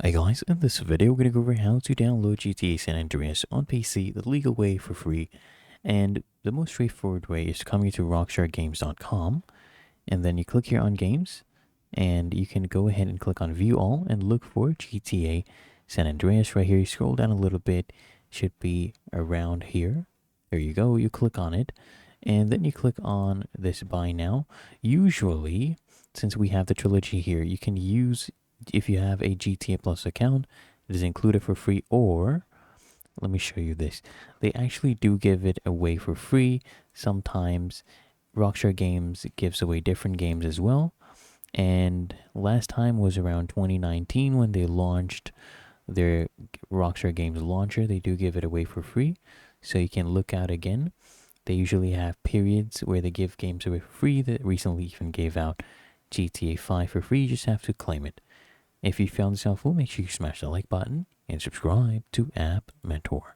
Hey guys, in this video we're going to go over how to download GTA San Andreas on PC the legal way for free. And the most straightforward way is to come here to rockstargames.com and then you click here on games and you can go ahead and click on view all and look for GTA San Andreas right here. You scroll down a little bit, should be around here. There you go, you click on it and then you click on this buy now. Usually, since we have the trilogy here, you can use, if you have a GTA Plus account, it is included for free, or let me show you this. They actually do give it away for free. Sometimes Rockstar Games gives away different games as well. And last time was around 2019 when they launched their Rockstar Games launcher. They do give it away for free, so you can look out again. They usually have periods where they give games away for free. That recently even gave out GTA 5 for free. You just have to claim it. If you found this helpful, make sure you smash the like button and subscribe to App Mentor.